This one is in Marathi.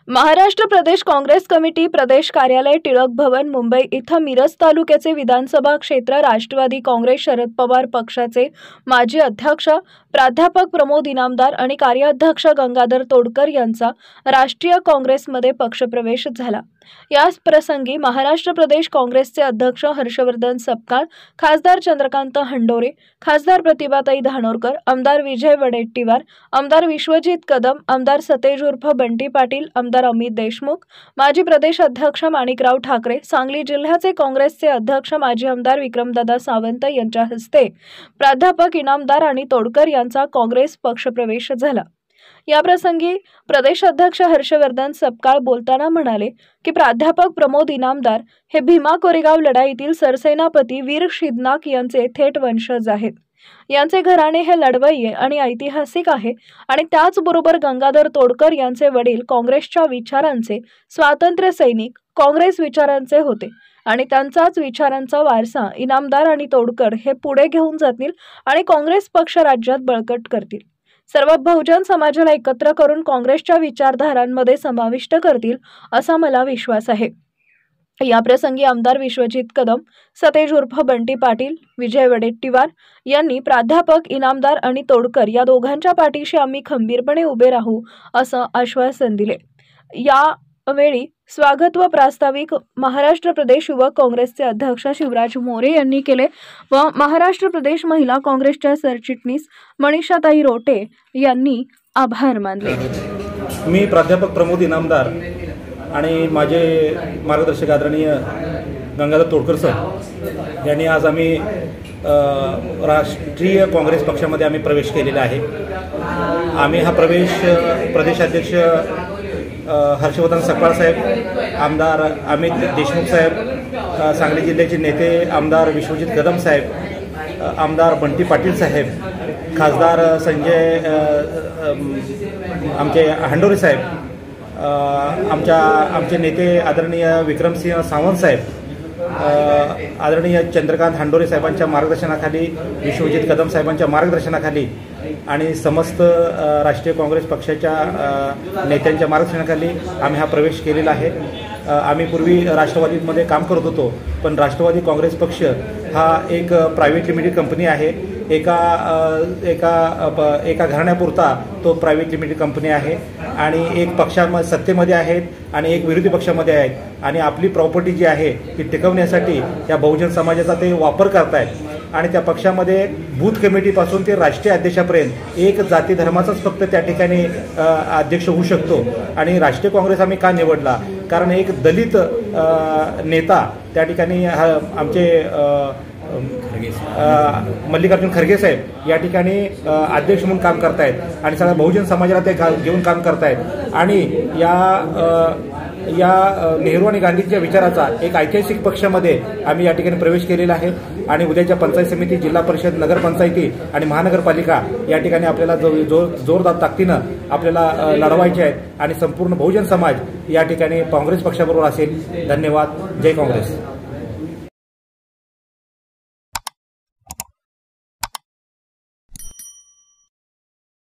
महाराष्ट्र प्रदेश काँग्रेस कमिटी प्रदेश कार्यालय टिळक भवन मुंबई इथं मिरज तालुक्याचे विधानसभा क्षेत्र राष्ट्रवादी काँग्रेस शरद पवार पक्षाचे माजी अध्यक्ष प्राध्यापक प्रमोद इनामदार आणि कार्याध्यक्ष गंगाधर तोडकर यांचा राष्ट्रीय काँग्रेसमध्ये पक्षप्रवेश झाला। याच प्रसंगी महाराष्ट्र प्रदेश काँग्रेसचे अध्यक्ष हर्षवर्धन सपकाळ, खासदार चंद्रकांत हंडोरे, खासदार प्रतिभाताई धानोरकर, आमदार विजय वडेट्टीवार, आमदार विश्वजित कदम, आमदार सतेज उर्फ बंटी पाटील, आमदार अमित देशमुख, माजी प्रदेश अध्यक्ष माणिकराव ठाकरे, सांगली जिल्ह्याचे काँग्रेसचे अध्यक्ष माजी आमदार विक्रमदादा सावंत यांच्या हस्ते प्राध्यापक इनामदार आणि तोडकर यांचा काँग्रेस पक्षप्रवेश झाला। याप्रसंगी प्रदेश अध्यक्ष हर्षवर्धन सपकाळ बोलताना म्हणाले की प्राध्यापक प्रमोद इनामदार हे भीमा कोरेगाव लढाईतील सरसेनापती वीर शिदनाक यांचे थेट वंशज आहेत। यांचे घराणे हे लढवय्ये आणि ऐतिहासिक आहे आणि त्याचबरोबर गंगाधर तोडकर यांचे वडील काँग्रेसच्या विचारांचे स्वातंत्र्य सैनिक, काँग्रेस विचारांचे होते आणि त्यांचाच विचारांचा वारसा इनामदार आणि तोडकर हे पुढे घेऊन जातील आणि काँग्रेस पक्ष राज्यात बळकट करतील। सर्व बहुजन समाजाला एकत्र करून काँग्रेसच्या विचारधारांमध्ये समाविष्ट करतील असा मला विश्वास आहे। या प्रसंगी आमदार विश्वजित कदम, सतेज उर्फ बंटी पाटील, विजय वडेट्टीवार यांनी प्राध्यापक इनामदार आणि तोडकर या दोघांच्या पाठीशी आम्ही खंबीरपणे उभे राहू असं आश्वासन दिले। यावेळी स्वागत व प्रास्ताविक महाराष्ट्र प्रदेश युवक काँग्रेसचे अध्यक्ष शिवराज मोरे यांनी केले व महाराष्ट्र प्रदेश महिला काँग्रेसच्या सरचिटणीस मनीषाताई रोटे यांनी आभार मानले। मी प्राध्यापक प्रमोद इनामदार आणि माझे मार्गदर्शक आदरणीय गंगाधर तोडकर सर यांनी आज आम्ही राष्ट्रीय काँग्रेस पक्षामध्ये आम्ही प्रवेश केलेला आहे। आम्ही हा प्रवेश प्रदेशाध्यक्ष हर्षवर्धन सपकाळ साहेब, आमदार अमित देशमुख साहेब, सांगली जिल्ह्याचे नेते आमदार विश्वजित कदम साहेब, आमदार बंटी पाटील साहेब, खासदार संजय आमचे हंडोरे साहेब, आमचे नेते आदरणीय विक्रमसिंह सावंत साहेब, आदरणीय चंद्रकांत हंडोरे साहेबांच्या मार्गदर्शनाखाली, विश्वजित कदम साहेबांच्या मार्गदर्शनाखाली आणि समस्त राष्ट्रीय काँग्रेस पक्षाच्या नेत्यांच्या मार्गदर्शनाखाली आम्ही हा प्रवेश केलेला आहे। आम्ही पूर्वी राष्ट्रवादीमध्ये काम करत होतो, पण राष्ट्रवादी काँग्रेस पक्ष हा एक प्रायव्हेट लिमिटेड कंपनी आहे। एका घराण्यापुरता तो प्रायव्हेट लिमिटेड कंपनी आहे आणि एक पक्षामध्ये सत्तेमध्ये आहेत आणि एक विरोधी पक्षामध्ये आहेत आणि आपली प्रॉपर्टी जी आहे ती टिकवण्यासाठी या बहुजन समाजाचा ते वापर करतायत आणि त्या पक्षामध्ये बूथ कमिटीपासून ते राष्ट्रीय अध्यक्षापर्यंत एक जाती धर्माचाच फक्त त्या ठिकाणी अध्यक्ष होऊ शकतो। आणि राष्ट्रीय काँग्रेस आम्ही का निवडला, कारण एक दलित नेता त्या ठिकाणी आमचे मल्लिकार्जुन खरगे साहेब या ठिकाणी अध्यक्ष म्हणून काम करतायत आणि सगळ्या बहुजन समाजाला ते घेऊन काम करतायत आणि या नेहरू आणि गांधींच्या विचाराचा एक ऐतिहासिक पक्षामध्ये आम्ही या ठिकाणी प्रवेश केलेला आहे आणि उद्याच्या पंचायत समिती, जिल्हा परिषद, नगरपंचायती आणि महानगरपालिका या ठिकाणी आपल्याला जोरदार ताकदीनं आपल्याला लढवायचे आहेत आणि संपूर्ण बहुजन समाज या ठिकाणी काँग्रेस पक्षाबरोबर असेल। धन्यवाद। जय काँग्रेस।